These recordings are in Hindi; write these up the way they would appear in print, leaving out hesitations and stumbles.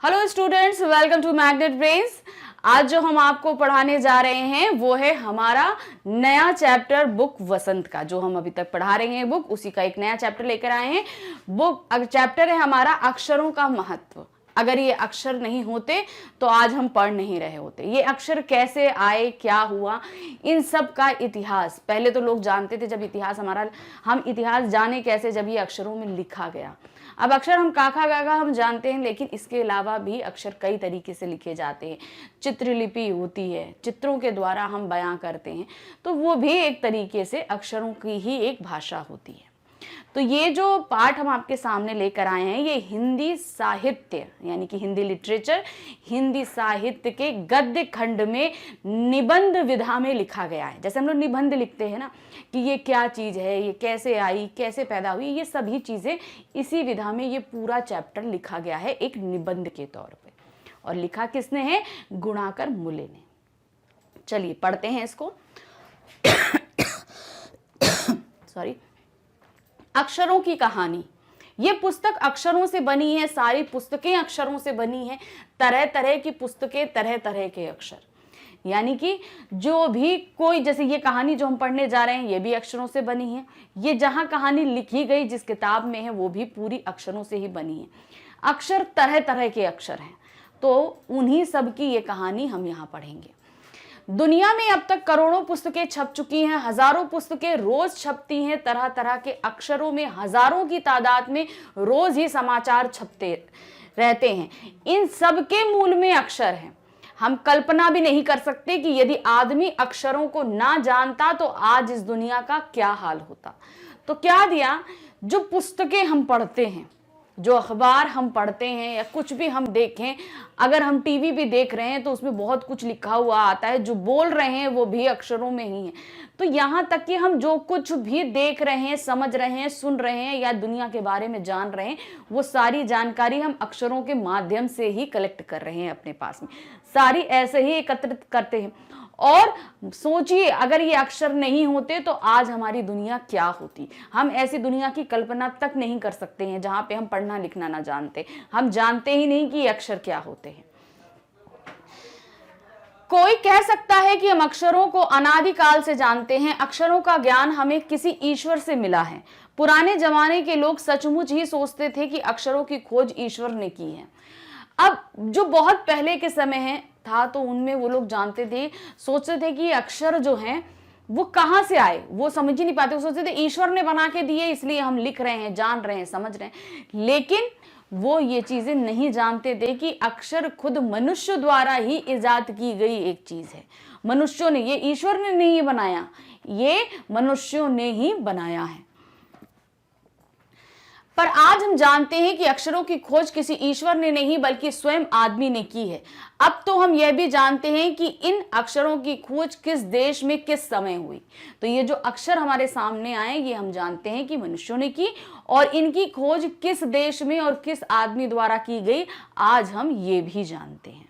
Hello students, welcome to Magnet Brains. आज जो हम आपको पढ़ाने जा रहे हैं वो है हमारा नया चैप्टर बुक वसंत का। जो हम अभी तक पढ़ा रहे हैं बुक, उसी का एक नया चैप्टर लेकर आए हैं। बुक चैप्टर है हमारा अक्षरों का महत्व। अगर ये अक्षर नहीं होते तो आज हम पढ़ नहीं रहे होते। ये अक्षर कैसे आए, क्या हुआ, इन सब का इतिहास पहले तो लोग जानते थे। जब इतिहास हमारा, हम इतिहास जाने कैसे, जब ये अक्षरों में लिखा गया। अब अक्षर हम काखा गागा हम जानते हैं, लेकिन इसके अलावा भी अक्षर कई तरीके से लिखे जाते हैं। चित्रलिपि होती है, चित्रों के द्वारा हम बयां करते हैं, तो वो भी एक तरीके से अक्षरों की ही एक भाषा होती है। तो ये जो पाठ हम आपके सामने लेकर आए हैं, ये हिंदी साहित्य यानी कि हिंदी लिटरेचर, हिंदी साहित्य के गद्य खंड में निबंध विधा में लिखा गया है। जैसे हम लोग निबंध लिखते हैं ना, कि ये क्या चीज़ है, ये कैसे आई, कैसे पैदा हुई, ये सभी चीज़ें इसी विधा में ये पूरा चैप्टर लिखा गया है एक निबंध के तौर पे। और लिखा किसने है? गुणाकर मुले ने। चलिए पढ़ते हैं इसको। सॉरी। अक्षरों की कहानी। ये पुस्तक अक्षरों से बनी है, सारी पुस्तकें अक्षरों से बनी है। तरह तरह की पुस्तकें, तरह तरह के अक्षर, यानी कि जो भी कोई, जैसे ये कहानी जो हम पढ़ने जा रहे हैं ये भी अक्षरों से बनी है। ये जहां कहानी लिखी गई जिस किताब में है वो भी पूरी अक्षरों से ही बनी है। अक्षर तरह तरह के अक्षर हैं, तो उन्हीं सब की ये कहानी हम यहाँ पढ़ेंगे। दुनिया में अब तक करोड़ों पुस्तकें छप चुकी हैं, हजारों पुस्तकें रोज छपती हैं। तरह तरह के अक्षरों में हजारों की तादाद में रोज ही समाचार छपते रहते हैं। इन सब के मूल में अक्षर है। हम कल्पना भी नहीं कर सकते कि यदि आदमी अक्षरों को ना जानता तो आज इस दुनिया का क्या हाल होता। तो क्या दिया, जो पुस्तकें हम पढ़ते हैं, जो अखबार हम पढ़ते हैं या कुछ भी हम देखें, अगर हम टीवी भी देख रहे हैं तो उसमें बहुत कुछ लिखा हुआ आता है। जो बोल रहे हैं वो भी अक्षरों में ही है। तो यहाँ तक कि हम जो कुछ भी देख रहे हैं, समझ रहे हैं, सुन रहे हैं या दुनिया के बारे में जान रहे हैं, वो सारी जानकारी हम अक्षरों के माध्यम से ही कलेक्ट कर रहे हैं अपने पास में। सारी ऐसे ही एकत्रित करते हैं। और सोचिए, अगर ये अक्षर नहीं होते तो आज हमारी दुनिया क्या होती। हम ऐसी दुनिया की कल्पना तक नहीं कर सकते हैं जहां पे हम पढ़ना लिखना ना जानते। हम जानते ही नहीं कि ये अक्षर क्या होते हैं। कोई कह सकता है कि हम अक्षरों को अनादिकाल से जानते हैं। अक्षरों का ज्ञान हमें किसी ईश्वर से मिला है। पुराने जमाने के लोग सचमुच ही सोचते थे कि अक्षरों की खोज ईश्वर ने की है। अब जो बहुत पहले के समय है था, तो उनमें वो लोग जानते थे, सोचते थे कि ये अक्षर जो हैं वो कहाँ से आए, वो समझ ही नहीं पाते। वो सोचते थे ईश्वर ने बना के दिए, इसलिए हम लिख रहे हैं, जान रहे हैं, समझ रहे हैं। लेकिन वो ये चीजें नहीं जानते थे कि अक्षर खुद मनुष्य द्वारा ही इजाद की गई एक चीज है। मनुष्यों ने, ये ईश्वर ने नहीं बनाया, ये मनुष्यों ने ही बनाया है। पर आज हम जानते हैं कि अक्षरों की खोज किसी ईश्वर ने नहीं बल्कि स्वयं आदमी ने की है। अब तो हम यह भी जानते हैं कि इन अक्षरों की खोज किस देश में किस समय हुई। तो ये जो अक्षर हमारे सामने आए, ये हम जानते हैं कि मनुष्यों ने की, और इनकी खोज किस देश में और किस आदमी द्वारा की गई, आज हम ये भी जानते हैं।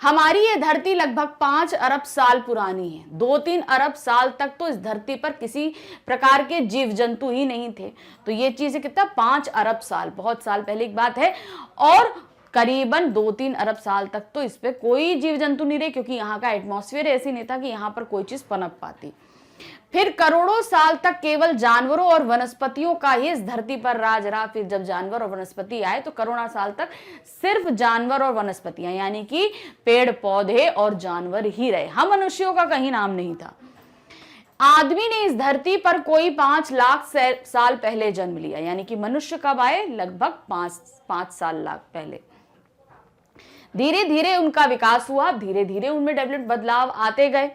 हमारी ये धरती लगभग 5 अरब साल पुरानी है। 2-3 अरब साल तक तो इस धरती पर किसी प्रकार के जीव जंतु ही नहीं थे। तो ये चीज कितना, 5 अरब साल, बहुत साल पहले की बात है। और करीबन 2-3 अरब साल तक तो इस पे कोई जीव जंतु नहीं रहे, क्योंकि यहाँ का एटमॉस्फेयर ऐसी नहीं था कि यहाँ पर कोई चीज पनप पाती। फिर करोड़ों साल तक केवल जानवरों और वनस्पतियों का ही इस धरती पर राज रहा। फिर जब जानवर और वनस्पति आए तो करोड़ों साल तक सिर्फ जानवर और वनस्पतियां, यानी कि पेड़ पौधे और जानवर ही रहे। हम मनुष्यों का कहीं नाम नहीं था। आदमी ने इस धरती पर कोई 5 लाख साल पहले जन्म लिया, यानी कि मनुष्य कब आए? लगभग 5 लाख पहले। धीरे धीरे उनका विकास हुआ, धीरे धीरे उनमें डेवलप बदलाव आते गए।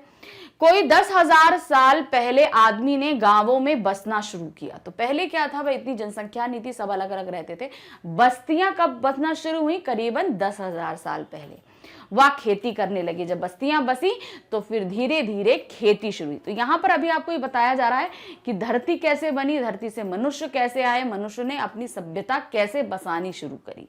कोई 10,000 साल पहले आदमी ने गांवों में बसना शुरू किया। तो पहले क्या था भाई, इतनी जनसंख्या नहीं थी, सब अलग अलग रहते थे। बस्तियां कब बसना शुरू हुई? करीबन 10,000 साल पहले। वह खेती करने लगे। जब बस्तियां बसी तो फिर धीरे धीरे खेती शुरू हुई। तो यहाँ पर अभी आपको ये बताया जा रहा है कि धरती कैसे बनी, धरती से मनुष्य कैसे आए, मनुष्य ने अपनी सभ्यता कैसे बसानी शुरू करी।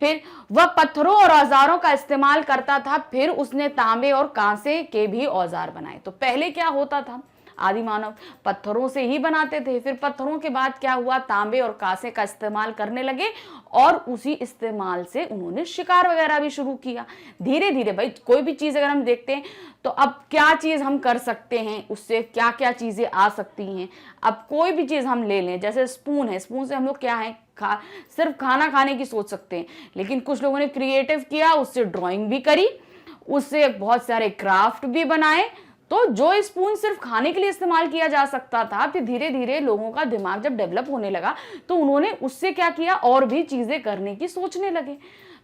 फिर वह पत्थरों और औजारों का इस्तेमाल करता था। फिर उसने तांबे और कांसे के भी औजार बनाए। तो पहले क्या होता था, आदि मानव पत्थरों से ही बनाते थे। फिर पत्थरों के बाद क्या हुआ, तांबे और कांसे का इस्तेमाल करने लगे और उसी इस्तेमाल से उन्होंने शिकार वगैरह भी शुरू किया। धीरे धीरे भाई कोई भी चीज अगर हम देखते हैं तो अब क्या चीज हम कर सकते हैं, उससे क्या क्या चीजें आ सकती हैं। अब कोई भी चीज हम ले लें, जैसे स्पून है, स्पून से हम लोग क्या है सिर्फ खाना खाने की सोच सकते हैं, लेकिन कुछ लोगों ने क्रिएटिव किया, उससे ड्राइंग भी करी, उससे बहुत सारे क्राफ्ट भी बनाए। तो जो स्पून सिर्फ खाने के लिए इस्तेमाल किया जा सकता था, फिर धीरे धीरे लोगों का दिमाग जब डेवलप होने लगा तो उन्होंने उससे क्या किया, और भी चीजें करने की सोचने लगे।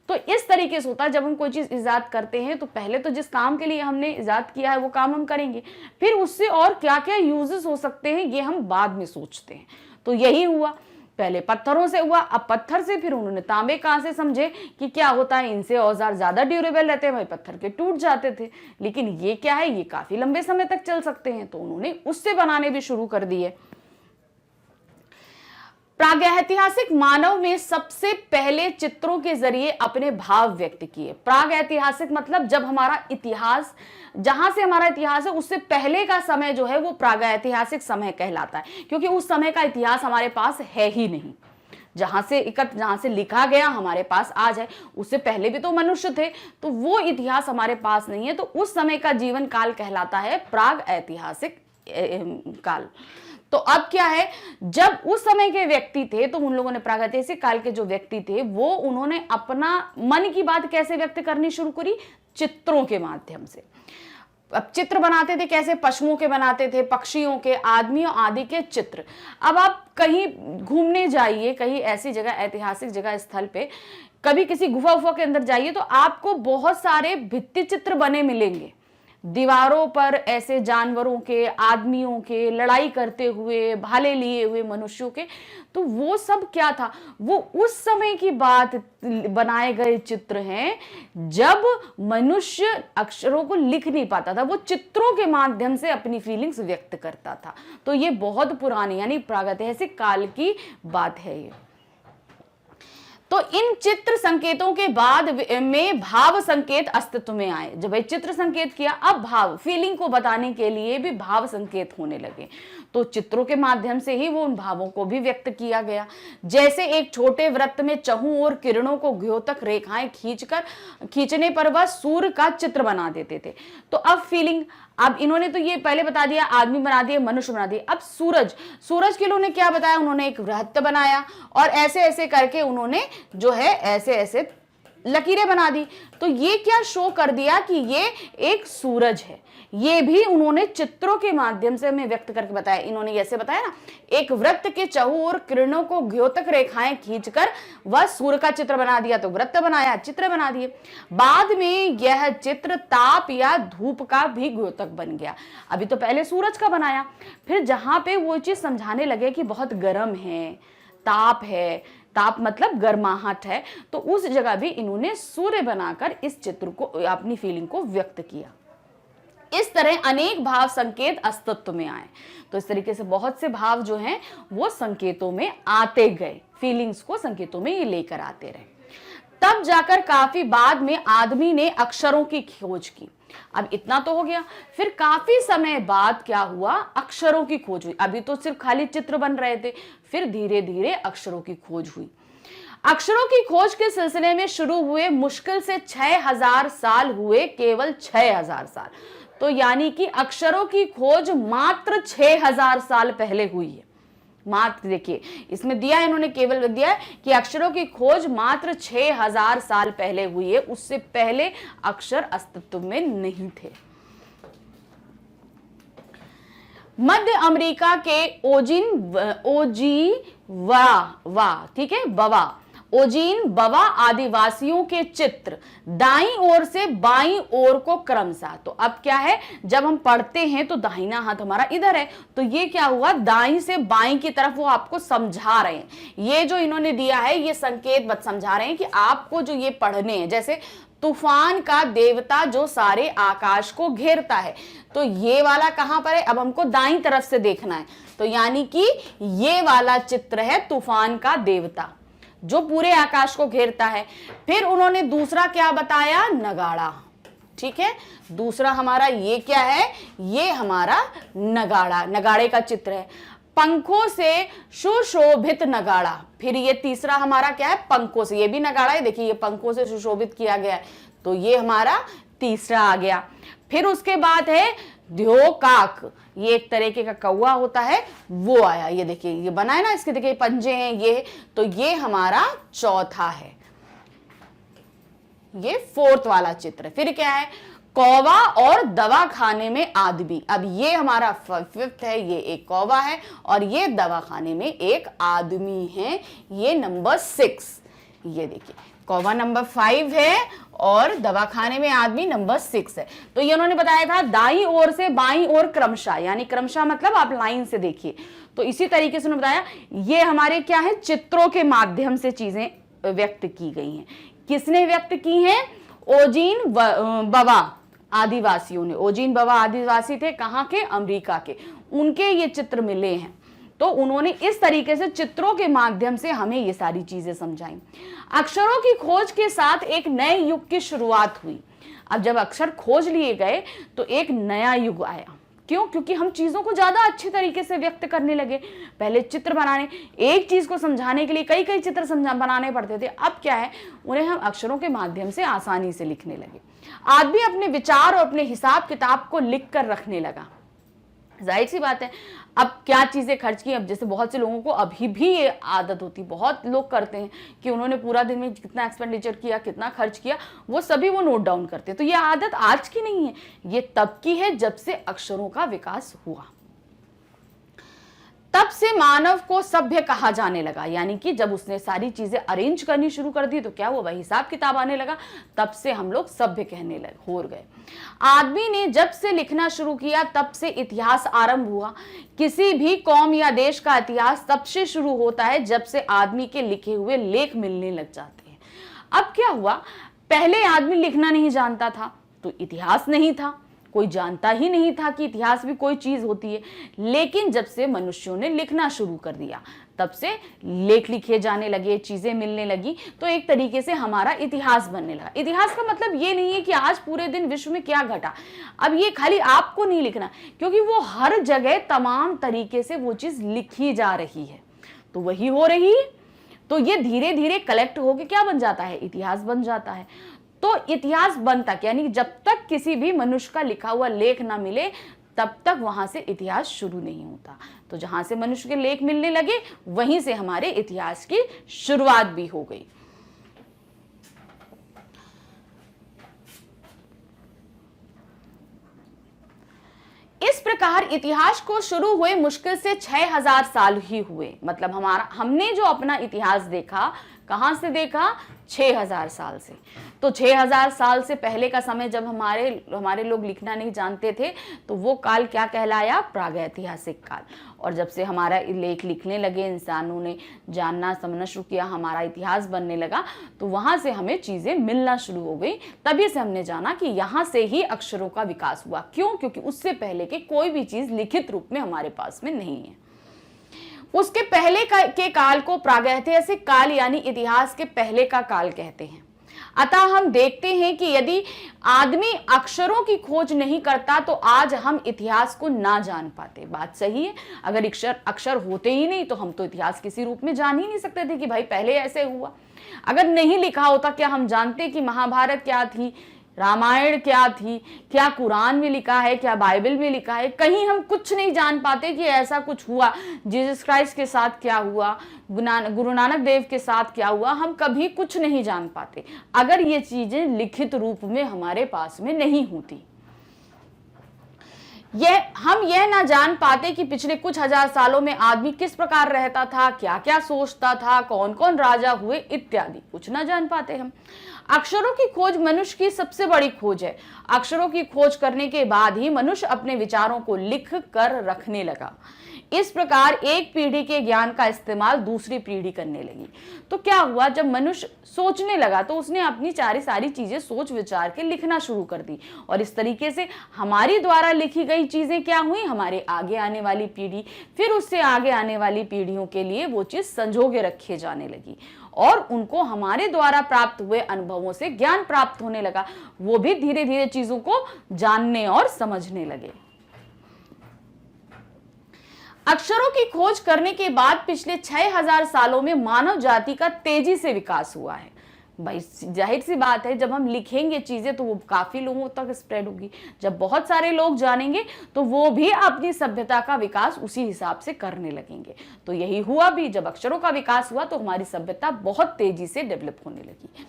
तो इस तरीके से होता है, जब हम कोई चीज इजाद करते हैं तो पहले तो जिस काम के लिए हमने इजाद किया है वो काम हम करेंगे, फिर उससे और क्या क्या यूजेस हो सकते हैं ये हम बाद में सोचते हैं। तो यही हुआ, पहले पत्थरों से हुआ, अब पत्थर से फिर उन्होंने तांबे कांसे समझे कि क्या होता है, इनसे औजार ज्यादा ड्यूरेबल रहते हैं, भाई पत्थर के टूट जाते थे, लेकिन ये क्या है, ये काफी लंबे समय तक चल सकते हैं, तो उन्होंने उससे बनाने भी शुरू कर दिए। प्रागैतिहासिक मानव में सबसे पहले चित्रों के जरिए अपने भाव व्यक्त किए। प्रागैतिहासिक मतलब जब हमारा इतिहास, जहां से हमारा इतिहास है उससे पहले का समय जो है वो प्रागैतिहासिक समय कहलाता है, क्योंकि उस समय का इतिहास हमारे पास है ही नहीं। जहां से लिखा गया हमारे पास आज है, उससे पहले भी तो मनुष्य थे, तो वो इतिहास हमारे पास नहीं है। तो उस समय का जीवन काल कहलाता है प्रागैतिहासिक काल। तो अब क्या है, जब उस समय के व्यक्ति थे तो उन लोगों ने, प्रागैतिहासिक काल के जो व्यक्ति थे वो उन्होंने अपना मन की बात कैसे व्यक्त करनी शुरू करी, चित्रों के माध्यम से। अब चित्र बनाते थे कैसे, पशुओं के बनाते थे, पक्षियों के, आदमियों आदि के चित्र। अब आप कहीं घूमने जाइए, कहीं ऐसी जगह, ऐतिहासिक जगह स्थल पे, कभी किसी गुफा उफा के अंदर जाइए तो आपको बहुत सारे भित्ति चित्र बने मिलेंगे, दीवारों पर ऐसे जानवरों के, आदमियों के, लड़ाई करते हुए, भाले लिए हुए मनुष्यों के। तो वो सब क्या था, वो उस समय की बात बनाए गए चित्र हैं जब मनुष्य अक्षरों को लिख नहीं पाता था, वो चित्रों के माध्यम से अपनी फीलिंग्स व्यक्त करता था। तो ये बहुत पुरानी यानी प्रागैतिहासिक काल की बात है ये। तो इन चित्र संकेतों के बाद में भाव संकेत अस्तित्व में आए। जब भाई चित्र संकेत किया, अब भाव, फीलिंग को बताने के लिए भी भाव संकेत होने लगे। तो चित्रों के माध्यम से ही वो उन भावों को भी व्यक्त किया गया। जैसे एक छोटे वृत्त में चहुं ओर किरणों को द्योतक रेखाएं खींचने पर वह सूर्य का चित्र बना देते थे। तो अब फीलिंग, अब इन्होंने तो ये पहले बता दिया, आदमी बना दिए, मनुष्य बना दिए। अब सूरज के उन्होंने क्या बताया, उन्होंने एक वृत्त बनाया और ऐसे ऐसे करके उन्होंने जो है ऐसे ऐसे लकीरें बना दी। तो ये क्या शो कर दिया कि ये एक सूरज है। ये भी उन्होंने चित्रों के माध्यम से हमें व्यक्त करके बताया। इन्होंने ऐसे बताया ना, एक वृत्त के चहुं ओर किरणों को द्योतक रेखाएं खींचकर वह सूर्य का चित्र बना दिया, तो वृत्त बनाया, चित्र बना दिए। बाद में यह चित्र ताप या धूप का भी द्योतक बन गया। अभी तो पहले सूरज का बनाया, फिर जहां पे वो चीज समझाने लगे कि बहुत गर्म है, ताप है, ताप मतलब गर्माहट है, तो उस जगह भी इन्होंने सूर्य बनाकर इस चित्र को, अपनी फीलिंग को व्यक्त किया। इस तरह अनेक भाव संकेत अस्तित्व में आए। तो इस तरीके से बहुत से भाव जो हैं वो संकेतों में आते गए, फीलिंग्स को संकेतों में ये लेकर आते रहे। तब जाकर काफी बाद में आदमी ने अक्षरों की खोज की। अब इतना तो हो गया, फिर काफी समय बाद क्या हुआ, अक्षरों की खोज हुई। अभी तो सिर्फ खाली चित्र बन रहे थे, फिर धीरे धीरे अक्षरों की खोज हुई। अक्षरों की खोज के सिलसिले में शुरू हुए मुश्किल से 6000 साल हुए, केवल 6000 साल। तो यानी कि अक्षरों की खोज मात्र 6000 साल पहले हुई है। मात्र देखिए इसमें दिया है, इन्होंने केवल दिया है कि अक्षरों की खोज मात्र 6000 साल पहले हुई है, उससे पहले अक्षर अस्तित्व में नहीं थे। मध्य अमेरिका के ठीक है, ओजीन बवा आदिवासियों के चित्र दाईं ओर से बाईं ओर को क्रमशः। तो अब क्या है, जब हम पढ़ते हैं तो दाहिना हाथ हमारा इधर है, तो ये क्या हुआ, दाईं से बाईं की तरफ वो आपको समझा रहे हैं। ये जो इन्होंने दिया है ये संकेत बत समझा रहे हैं कि आपको जो ये पढ़ने हैं, जैसे तूफान का देवता जो सारे आकाश को घेरता है, तो ये वाला कहां पर है, अब हमको दाईं तरफ से देखना है। तो यानी कि ये वाला चित्र है तूफान का देवता जो पूरे आकाश को घेरता है। फिर उन्होंने दूसरा क्या बताया, नगाड़ा। ठीक है। दूसरा हमारा ये क्या है, ये हमारा नगाड़ा, नगाड़े का चित्र है, पंखों से सुशोभित नगाड़ा। फिर ये तीसरा हमारा क्या है, पंखों से, ये भी नगाड़ा है, देखिए ये पंखों से सुशोभित किया गया है, तो ये हमारा तीसरा आ गया। फिर उसके बाद है ध्योकाक, ये एक तरीके का कौवा होता है, वो आया, ये देखिए ये बना है ना, इसके देखिए पंजे हैं ये, तो ये हमारा चौथा है, ये फोर्थ वाला चित्र। फिर क्या है, कौवा और दवा खाने में आदमी। अब ये हमारा फिफ्थ है, ये एक कौवा है और ये दवा खाने में एक आदमी है, ये नंबर 6। ये देखिए कौवा नंबर 5 है और दवाखाने में आदमी नंबर 6 है। तो ये उन्होंने बताया था दाईं ओर से बाईं ओर क्रमशः, यानी क्रमशः मतलब आप लाइन से देखिए। तो इसी तरीके से उन्होंने बताया ये हमारे क्या है, चित्रों के माध्यम से चीजें व्यक्त की गई हैं। किसने व्यक्त की हैं, ओजीन बवा आदिवासियों ने। ओजीन बवा आदिवासी थे कहाँ के, अमेरिका के, उनके ये चित्र मिले हैं। तो उन्होंने इस तरीके से चित्रों के माध्यम से हमें ये सारी चीजें समझाई। अक्षरों की खोज के साथ एक नए युग की शुरुआत हुई। अब जब अक्षर खोज लिए गए तो एक नया युग आया। क्यों, क्योंकि हम चीजों को ज्यादा अच्छे तरीके से व्यक्त करने लगे। पहले चित्र बनाने, एक चीज को समझाने के लिए कई कई चित्र बनाने पड़ते थे, अब क्या है, उन्हें हम अक्षरों के माध्यम से आसानी से लिखने लगे। आदमी अपने विचार और अपने हिसाब किताब को लिख कर रखने लगा। जाहिर सी बात है, अब क्या चीजें खर्च की, अब जैसे बहुत से लोगों को अभी भी ये आदत होती, बहुत लोग करते हैं कि उन्होंने पूरा दिन में कितना एक्सपेंडिचर किया, कितना खर्च किया, वो सभी वो नोट डाउन करते हैं। तो ये आदत आज की नहीं है, ये तब की है जब से अक्षरों का विकास हुआ। तब से मानव को सभ्य कहा जाने लगा, यानी कि जब उसने सारी चीजें अरेंज करनी शुरू कर दी तो क्या हुआ, वही हिसाब किताब आने लगा, तब से हम लोग सभ्य कहने लगे, हो गए। आदमी ने जब से लिखना शुरू किया तब से इतिहास आरंभ हुआ। किसी भी कौम या देश का इतिहास तब से शुरू होता है जब से आदमी के लिखे हुए लेख मिलने लग जाते हैं। अब क्या हुआ, पहले आदमी लिखना नहीं जानता था तो इतिहास नहीं था, कोई जानता ही नहीं था कि इतिहास भी कोई चीज होती है। लेकिन जब से मनुष्यों ने लिखना शुरू कर दिया तब से लेख लिखे जाने लगे, चीजें मिलने लगी, तो एक तरीके से हमारा इतिहास बनने लगा। इतिहास का मतलब ये नहीं है कि आज पूरे दिन विश्व में क्या घटा, अब ये खाली आपको नहीं लिखना, क्योंकि वो हर जगह तमाम तरीके से वो चीज लिखी जा रही है, तो वही हो रही है। तो ये धीरे धीरे कलेक्ट होके क्या बन जाता है, इतिहास बन जाता है। तो इतिहास बनता, यानी जब तक किसी भी मनुष्य का लिखा हुआ लेख ना मिले तब तक वहां से इतिहास शुरू नहीं होता। तो जहां से मनुष्य के लेख मिलने लगे वहीं से हमारे इतिहास की शुरुआत भी हो गई। इस प्रकार इतिहास को शुरू हुए मुश्किल से 6000 साल ही हुए। मतलब हमने जो अपना इतिहास देखा, कहां से देखा, 6000 साल से। तो 6000 साल से पहले का समय जब हमारे लोग लिखना नहीं जानते थे तो वो काल क्या कहलाया, प्रागैतिहासिक काल। और जब से हमारा लेख लिखने लगे, इंसानों ने जानना समझना शुरू किया, हमारा इतिहास बनने लगा, तो वहां से हमें चीजें मिलना शुरू हो गई। तभी से हमने जाना कि यहाँ से ही अक्षरों का विकास हुआ। क्यों, क्योंकि उससे पहले के कोई भी चीज लिखित रूप में हमारे पास में नहीं है। उसके पहले के काल को प्रागैतिहासिक काल यानी इतिहास के पहले का काल कहते हैं। अतः हम देखते हैं कि यदि आदमी अक्षरों की खोज नहीं करता तो आज हम इतिहास को ना जान पाते। बात सही है, अगर अक्षर होते ही नहीं तो हम तो इतिहास किसी रूप में जान ही नहीं सकते थे कि भाई पहले ऐसे हुआ। अगर नहीं लिखा होता क्या हम जानते कि महाभारत क्या थी, रामायण क्या थी, क्या कुरान में लिखा है, क्या बाइबल में लिखा है, कहीं हम कुछ नहीं जान पाते कि ऐसा कुछ हुआ, जीसस क्राइस्ट के साथ क्या हुआ, गुरु नानक देव के साथ क्या हुआ, हम कभी कुछ नहीं जान पाते अगर ये चीजें लिखित रूप में हमारे पास में नहीं होती। हम यह ना जान पाते कि पिछले कुछ हजार सालों में आदमी किस प्रकार रहता था, क्या क्या सोचता था, कौन कौन राजा हुए इत्यादि, कुछ ना जान पाते हम। अक्षरों की खोज मनुष्य की सबसे बड़ी खोज है। अक्षरों की खोज करने के बाद ही मनुष्य अपने विचारों को लिख कर रखने लगा। इस प्रकार एक पीढ़ी के ज्ञान का इस्तेमाल दूसरी पीढ़ी करने लगी। तो क्या हुआ, जब मनुष्य सोचने लगा तो उसने अपनी सारी चीजें सोच विचार के लिखना शुरू कर दी, और इस तरीके से हमारी द्वारा लिखी गई चीजें क्या हुई, हमारे आगे आने वाली पीढ़ी, फिर उससे आगे आने वाली पीढ़ियों के लिए वो चीज संजो के रखे जाने लगी। और उनको हमारे द्वारा प्राप्त हुए अनुभवों से ज्ञान प्राप्त होने लगा। वो भी धीरे धीरे चीजों को जानने और समझने लगे। अक्षरों की खोज करने के बाद पिछले 6000 सालों में मानव जाति का तेजी से विकास हुआ है। भाई जाहिर सी बात है, जब हम लिखेंगे चीजें तो वो काफी लोगों तक स्प्रेड होगी। जब बहुत सारे लोग जानेंगे तो वो भी अपनी सभ्यता का विकास उसी हिसाब से करने लगेंगे। तो यही हुआ भी, जब अक्षरों का विकास हुआ तो हमारी सभ्यता बहुत तेजी से डेवलप होने लगी।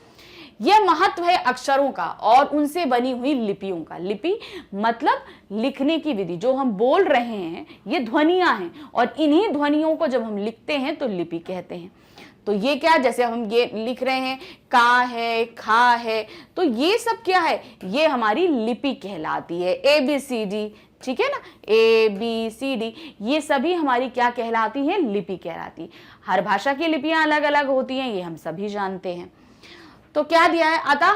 यह महत्व है अक्षरों का और उनसे बनी हुई लिपियों का। लिपि मतलब लिखने की विधि। जो हम बोल रहे हैं ये ध्वनियां हैं और इन्हीं ध्वनियों को जब हम लिखते हैं तो लिपि कहते हैं। तो ये क्या, जैसे हम ये लिख रहे हैं का है, खा है, तो ये सब क्या है, ये हमारी लिपि कहलाती है। ABCD, ठीक है ना, ABCD, ये सभी हमारी क्या कहलाती है, लिपि कहलाती। हर भाषा की लिपियां अलग अलग होती हैं, ये हम सभी जानते हैं। तो क्या दिया है, अतः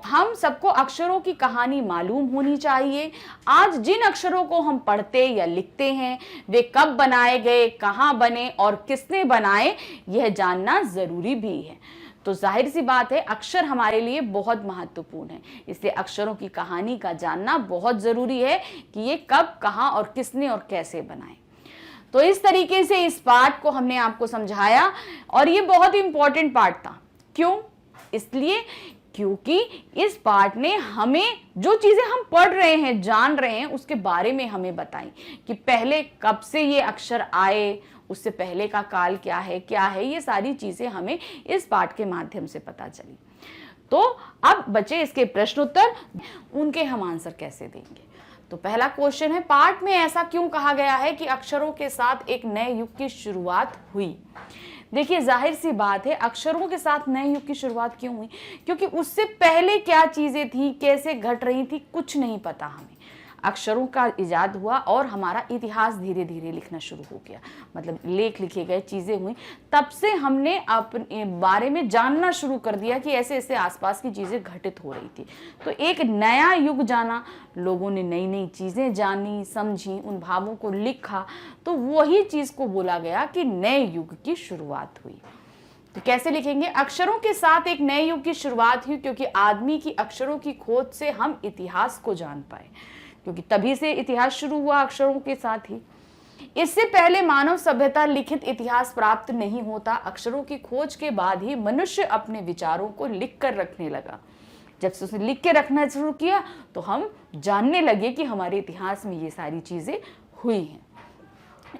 हम सबको अक्षरों की कहानी मालूम होनी चाहिए। आज जिन अक्षरों को हम पढ़ते या लिखते हैं वे कब बनाए गए, कहाँ बने और किसने बनाए, यह जानना जरूरी भी है। तो जाहिर सी बात है अक्षर हमारे लिए बहुत महत्वपूर्ण है, इसलिए अक्षरों की कहानी का जानना बहुत जरूरी है कि ये कब, कहाँ और किसने और कैसे बनाए। तो इस तरीके से इस पाठ को हमने आपको समझाया और ये बहुत इंपॉर्टेंट पाठ था। क्यों? इसलिए क्योंकि इस पाठ ने हमें जो चीजें हम पढ़ रहे हैं, जान रहे हैं, उसके बारे में हमें बताई कि पहले कब से ये अक्षर आए, उससे पहले का काल क्या है, ये सारी चीजें हमें इस पाठ के माध्यम से पता चली। तो अब बचे इसके प्रश्न उत्तर, उनके हम आंसर कैसे देंगे। तो पहला क्वेश्चन है, पाठ में ऐसा क्यों कहा गया है कि अक्षरों के साथ एक नए युग की शुरुआत हुई। देखिए जाहिर सी बात है अक्षरों के साथ नए युग की शुरुआत क्यों हुई, क्योंकि उससे पहले क्या चीजें थी, कैसे घट रही थी, कुछ नहीं पता हमें। अक्षरों का इजाद हुआ और हमारा इतिहास धीरे धीरे लिखना शुरू हो गया, मतलब लेख लिखे गए, चीजें हुई, तब से हमने अपने बारे में जानना शुरू कर दिया कि ऐसे ऐसे आसपास की चीजें घटित हो रही थी। तो एक नया युग जाना, लोगों ने नई नई चीजें जानी, समझी, उन भावों को लिखा, तो वही चीज को बोला गया कि नए युग की शुरुआत हुई। तो कैसे लिखेंगे, अक्षरों के साथ एक नए युग की शुरुआत हुई क्योंकि आदमी की अक्षरों की खोज से हम इतिहास को जान पाए, क्योंकि तभी से इतिहास शुरू हुआ अक्षरों के साथ ही। इससे पहले मानव सभ्यता लिखित इतिहास प्राप्त नहीं होता। अक्षरों की खोज के बाद ही मनुष्य अपने विचारों को लिख कर रखने लगा। जब से उसने लिख के रखना शुरू किया तो हम जानने लगे कि हमारे इतिहास में ये सारी चीजें हुई हैं।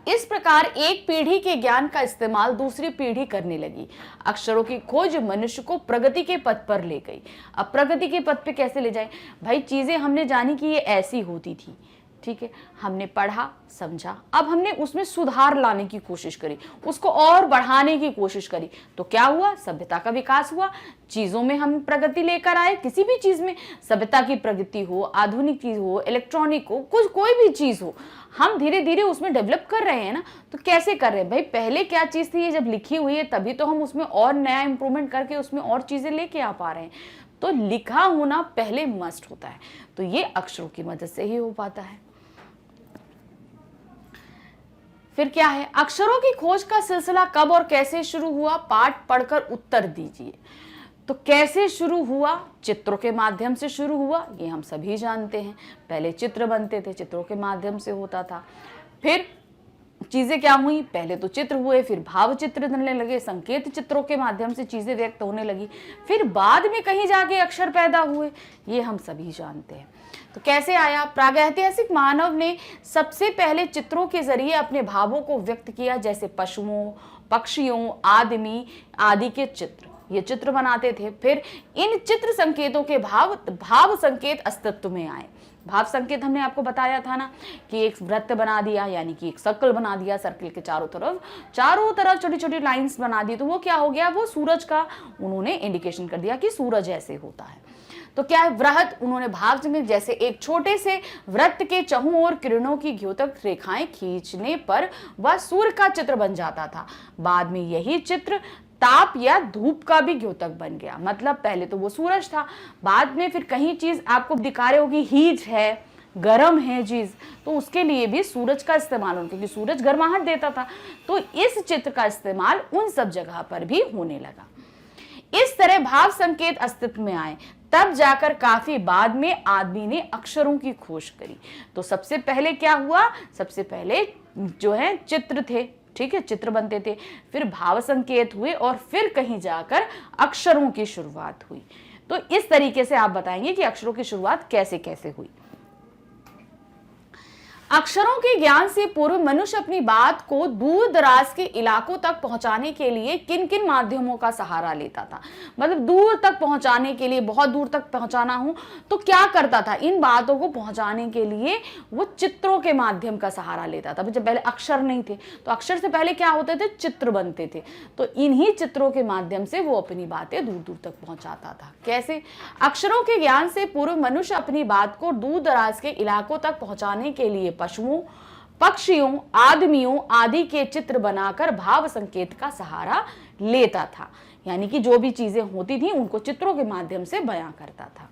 इस प्रकार एक पीढ़ी के ज्ञान का इस्तेमाल दूसरी पीढ़ी करने लगी। अक्षरों की खोज मनुष्य को प्रगति के पथ पर ले गई। अब प्रगति के पथ पे कैसे ले जाए, भाई चीजें हमने जानी कि ये ऐसी होती थी, ठीक है, हमने पढ़ा, समझा, अब हमने उसमें सुधार लाने की कोशिश करी, उसको और बढ़ाने की कोशिश करी, तो क्या हुआ, सभ्यता का विकास हुआ, चीजों में हम प्रगति लेकर आए। किसी भी चीज में सभ्यता की प्रगति हो, आधुनिक चीज हो, इलेक्ट्रॉनिक हो, कुछ कोई भी चीज हो, हम धीरे धीरे उसमें डेवलप कर रहे हैं ना। तो कैसे कर रहे हैं भाई, पहले क्या चीज थी, ये जब लिखी हुई है तभी तो हम उसमें और नया इंप्रूवमेंट करके उसमें और चीजें लेके आ पा रहे हैं। तो लिखा होना पहले मस्ट होता है, तो ये अक्षरों की मदद से ही हो पाता है। फिर क्या है, अक्षरों की खोज का सिलसिला कब और कैसे शुरू हुआ, पाठ पढ़कर उत्तर दीजिए। तो कैसे शुरू हुआ, चित्रों के माध्यम से शुरू हुआ, ये हम सभी जानते हैं। पहले चित्र बनते थे, चित्रों के माध्यम से होता था। फिर चीजें क्या हुई, पहले तो चित्र हुए, फिर भाव चित्र बनने लगे, संकेत चित्रों के माध्यम से चीजें व्यक्त होने लगी, फिर बाद में कहीं जाके अक्षर पैदा हुए, ये हम सभी जानते हैं। तो कैसे आया, प्रागैतिहासिक मानव ने सबसे पहले चित्रों के जरिए अपने भावों को व्यक्त किया, जैसे पशुओं, पक्षियों, आदमी आदि के चित्र, ये चित्र बनाते थे। फिर इन चित्र संकेतों के भाव संकेत अस्तित्व में आए। भाव संकेत हमने आपको बताया था ना कि एक वृत्त बना दिया, यानी कि एक सर्कल बना दिया, सर्कल के चारों तरफ छोटी छोटी लाइंस बना दी, तो वो क्या हो गया, वो सूरज का उन्होंने इंडिकेशन कर दिया कि सूरज ऐसे होता है। तो क्या है, वृत्त, उन्होंने भाव में जैसे एक छोटे से वृत्त के चहुं ओर किरणों की द्योतक रेखाएं खींचने पर वह सूर्य का चित्र बन जाता था। बाद में यही चित्र ताप या धूप का भी द्योतक बन गया। मतलब पहले तो वो सूरज था, बाद में फिर कहीं चीज आपको दिखा रहे होगी हीट है, गर्म है चीज, तो उसके लिए भी सूरज का इस्तेमाल हो, क्योंकि सूरज गर्माहट देता था। तो इस चित्र का इस्तेमाल उन सब जगह पर भी होने लगा। इस तरह भाव संकेत अस्तित्व में आए, तब जाकर काफी बाद में आदमी ने अक्षरों की खोज करी। तो सबसे पहले क्या हुआ, सबसे पहले जो है चित्र थे, ठीक है, चित्र बनते थे, फिर भाव संकेत हुए और फिर कहीं जाकर अक्षरों की शुरुआत हुई। तो इस तरीके से आप बताएंगे कि अक्षरों की शुरुआत कैसे कैसे हुई। अक्षरों के ज्ञान से पूर्व मनुष्य अपनी बात को दूर दराज के इलाकों तक पहुंचाने के लिए किन किन माध्यमों का सहारा लेता था। मतलब दूर तक पहुंचाने के लिए, बहुत दूर तक पहुंचाना हो तो क्या करता था, इन बातों को पहुंचाने के लिए वो चित्रों के माध्यम का सहारा लेता था। जब पहले अक्षर नहीं थे तो अक्षर से पहले क्या होते थे, चित्र बनते थे। तो इन्हीं चित्रों के माध्यम से वो अपनी बातें दूर दूर तक पहुंचाता था। कैसे, अक्षरों के ज्ञान से पूर्व मनुष्य अपनी बात को दूर दराज के इलाकों तक पहुंचाने के लिए पशुओं, पक्षियों, आदमियों आदि के चित्र बनाकर भाव संकेत का सहारा लेता था। यानी कि जो भी चीजें होती थी उनको चित्रों के माध्यम से बयां करता था।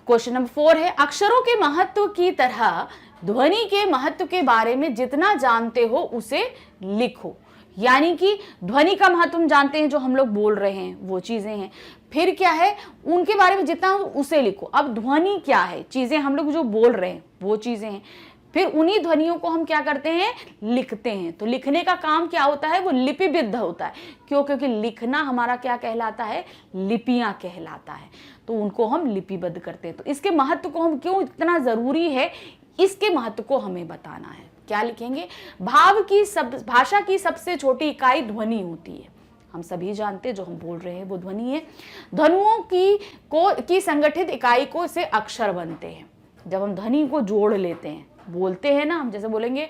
क्वेश्चन नंबर 4 है, अक्षरों के महत्व की तरह ध्वनि के महत्व के बारे में जितना जानते हो उसे लिखो। यानी कि ध्वनि का महत्व हम जानते हैं, जो हम लोग बोल रहे हैं वो चीजें हैं। फिर क्या है, उनके बारे में जितना उसे लिखो। अब ध्वनि क्या है, चीजें हम लोग जो बोल रहे हैं वो चीजें हैं। फिर उन्हीं ध्वनियों को हम क्या करते हैं, लिखते हैं। तो लिखने का काम क्या होता है, वो लिपिबद्ध होता है। क्यों, क्योंकि लिखना हमारा क्या कहलाता है, लिपियां कहलाता है। तो उनको हम लिपिबद्ध करते हैं। तो इसके महत्व को हम, क्यों इतना जरूरी है, इसके महत्व को हमें बताना है। क्या लिखेंगे, भाषा की सबसे छोटी इकाई ध्वनि होती है। हम सभी जानते हैं, जो हम बोल रहे हैं वो ध्वनि है। ध्वनियों की संगठित इकाई को से अक्षर बनते हैं। जब हम ध्वनि को जोड़ लेते हैं, बोलते हैं ना हम, जैसे बोलेंगे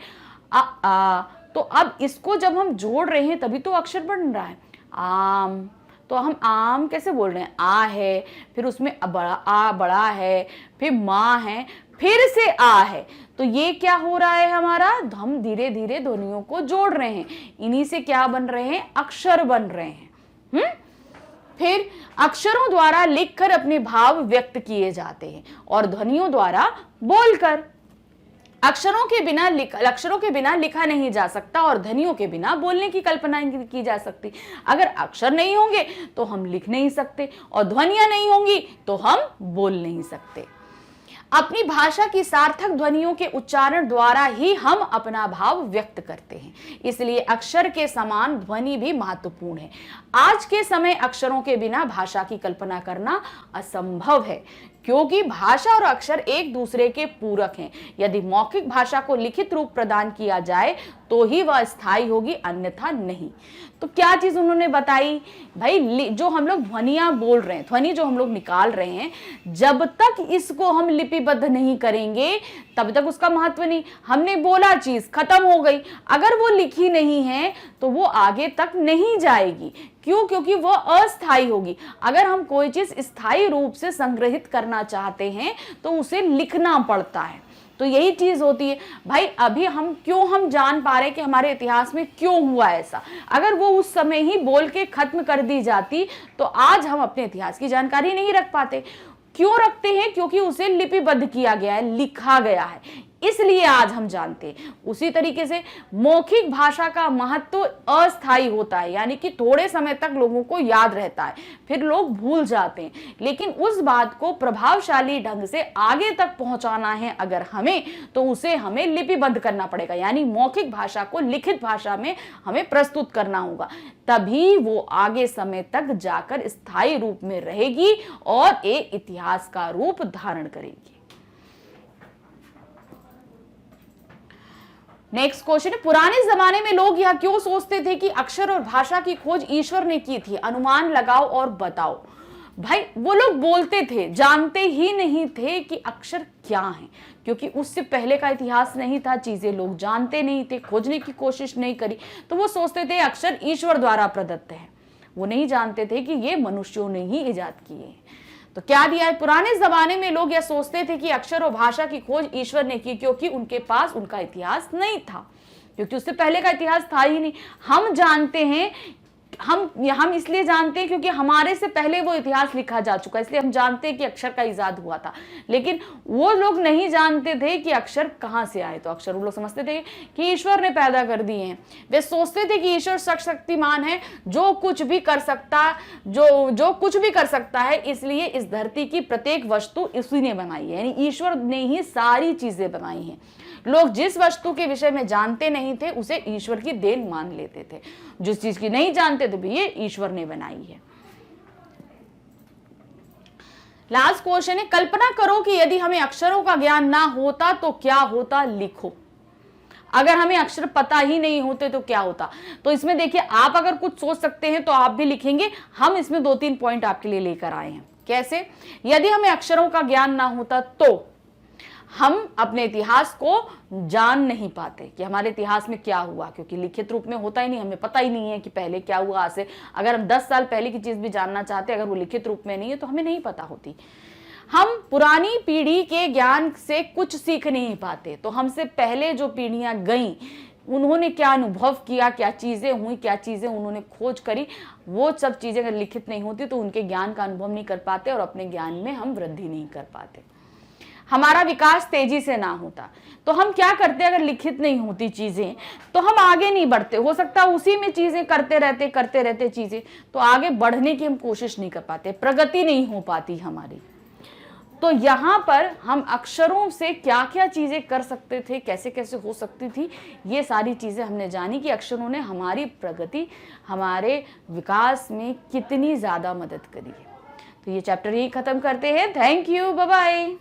आ, तो अब इसको जब हम जोड़ रहे हैं तभी तो अक्षर बन रहा है। आम, तो हम आम कैसे बोल रहे हैं, आ है, फिर उसमें बड़ा है, फिर माँ है, फिर से आ है। तो ये क्या हो रहा है हमारा, हम धीरे धीरे ध्वनियों को जोड़ रहे हैं। इन्हीं से क्या बन रहे हैं, अक्षर बन रहे हैं। फिर अक्षरों द्वारा लिखकर अपने भाव व्यक्त किए जाते हैं और ध्वनियों द्वारा बोलकर। अक्षरों के बिना लिखा नहीं जा सकता और ध्वनियों के बिना बोलने की कल्पना की जा सकती। अगर अक्षर नहीं होंगे तो हम लिख नहीं सकते और ध्वनियां नहीं होंगी तो हम बोल नहीं सकते। अपनी भाषा की सार्थक ध्वनियों के उच्चारण द्वारा ही हम अपना भाव व्यक्त करते हैं। इसलिए अक्षर के समान ध्वनि भी महत्वपूर्ण है। आज के समय अक्षरों के बिना भाषा की कल्पना करना असंभव है, क्योंकि भाषा और अक्षर एक दूसरे के पूरक हैं। यदि मौखिक भाषा को लिखित रूप प्रदान किया जाए तो ही वह स्थायी होगी, अन्यथा नहीं। तो क्या चीज उन्होंने बताई भाई, जो हम लोग ध्वनियां बोल रहे हैं, ध्वनि जो हम लोग निकाल रहे हैं, जब तक इसको हम लिपिबद्ध नहीं करेंगे तब तक उसका महत्व नहीं। हमने बोला, चीज खत्म हो गई, अगर वो लिखी नहीं है तो वो आगे तक नहीं जाएगी। क्यों, क्योंकि वह अस्थायी होगी। अगर हम कोई चीज स्थायी रूप से संग्रहित करना चाहते हैं तो उसे लिखना पड़ता है। तो यही चीज होती है भाई। अभी हम जान पा रहे हैं कि हमारे इतिहास में क्यों हुआ ऐसा। अगर वो उस समय ही बोल के खत्म कर दी जाती तो आज हम अपने इतिहास की जानकारी नहीं रख पाते। क्यों रखते हैं, क्योंकि उसे लिपिबद्ध किया गया है, लिखा गया है, इसलिए आज हम जानते हैं। उसी तरीके से मौखिक भाषा का महत्व अस्थायी होता है, यानी कि थोड़े समय तक लोगों को याद रहता है, फिर लोग भूल जाते हैं। लेकिन उस बात को प्रभावशाली ढंग से आगे तक पहुंचाना है अगर हमें, तो उसे हमें लिपिबद्ध करना पड़ेगा। यानी मौखिक भाषा को लिखित भाषा में हमें प्रस्तुत करना होगा, तभी वो आगे समय तक जाकर स्थायी रूप में रहेगी और एक इतिहास का रूप धारण करेगी। नेक्स्ट क्वेश्चन है, पुराने जमाने में लोग यह क्यों सोचते थे कि अक्षर और भाषा की खोज ईश्वर ने की थी? अनुमान लगाओ और बताओ। भाई वो लोग बोलते थे, जानते ही नहीं थे कि अक्षर क्या है, क्योंकि उससे पहले का इतिहास नहीं था, चीजें लोग जानते नहीं थे, खोजने की कोशिश नहीं करी, तो वो सोचते थे अक्षर ईश्वर द्वारा प्रदत्त है। वो नहीं जानते थे कि ये मनुष्यों ने ही इजाद किए हैं। तो क्या दिया है, पुराने जमाने में लोग यह सोचते थे कि अक्षर और भाषा की खोज ईश्वर ने की, क्योंकि उनके पास उनका इतिहास नहीं था, क्योंकि उससे पहले का इतिहास था ही नहीं। हम जानते हैं हम इसलिए जानते हैं क्योंकि हमारे से पहले वो इतिहास लिखा जा चुका है, इसलिए हम जानते हैं कि अक्षर का इजाद हुआ था। लेकिन वो लोग नहीं जानते थे कि अक्षर कहाँ से आए। तो अक्षर वो लोग समझते थे कि ईश्वर ने पैदा कर दिए हैं। वे सोचते थे कि ईश्वर सर्वशक्तिमान है, जो कुछ भी कर सकता है, इसलिए इस धरती की प्रत्येक वस्तु उसी ने बनाई है, यानी ईश्वर ने ही सारी चीजें बनाई हैं। लोग जिस वस्तु के विषय में जानते नहीं थे उसे ईश्वर की देन मान लेते थे, जिस चीज की नहीं जानते थे भी ये ईश्वर ने बनाई है। लास्ट क्वेश्चन है, कल्पना करो कि यदि हमें अक्षरों का ज्ञान ना होता तो क्या होता, लिखो। अगर हमें अक्षर पता ही नहीं होते तो क्या होता। तो इसमें देखिए, आप अगर कुछ सोच सकते हैं तो आप भी लिखेंगे। हम इसमें 2-3 पॉइंट आपके लिए लेकर आए हैं। कैसे? यदि हमें अक्षरों का ज्ञान ना होता तो हम अपने इतिहास को जान नहीं पाते कि हमारे इतिहास में क्या हुआ, क्योंकि लिखित रूप में होता ही नहीं, हमें पता ही नहीं है कि पहले क्या हुआ। आज से अगर हम 10 साल पहले की चीज भी जानना चाहते हैं, अगर वो लिखित रूप में नहीं है तो हमें नहीं पता होती। हम पुरानी पीढ़ी के ज्ञान से कुछ सीख नहीं पाते, तो हमसे पहले जो पीढ़ियां गईं उन्होंने क्या अनुभव किया, क्या चीजें हुई, क्या चीजें उन्होंने खोज करी, वो सब चीजें अगर लिखित नहीं होती तो उनके ज्ञान का अनुभव नहीं कर पाते और अपने ज्ञान में हम वृद्धि नहीं कर पाते। हमारा विकास तेजी से ना होता तो हम क्या करते, अगर लिखित नहीं होती चीजें तो हम आगे नहीं बढ़ते। हो सकता है उसी में चीजें करते रहते चीजें, तो आगे बढ़ने की हम कोशिश नहीं कर पाते, प्रगति नहीं हो पाती हमारी। तो यहाँ पर हम अक्षरों से क्या क्या चीजें कर सकते थे, कैसे कैसे हो सकती थी, ये सारी चीजें हमने जानी कि अक्षरों ने हमारी प्रगति, हमारे विकास में कितनी ज्यादा मदद करी है। तो ये चैप्टर यही खत्म करते हैं। Thank you, bye bye.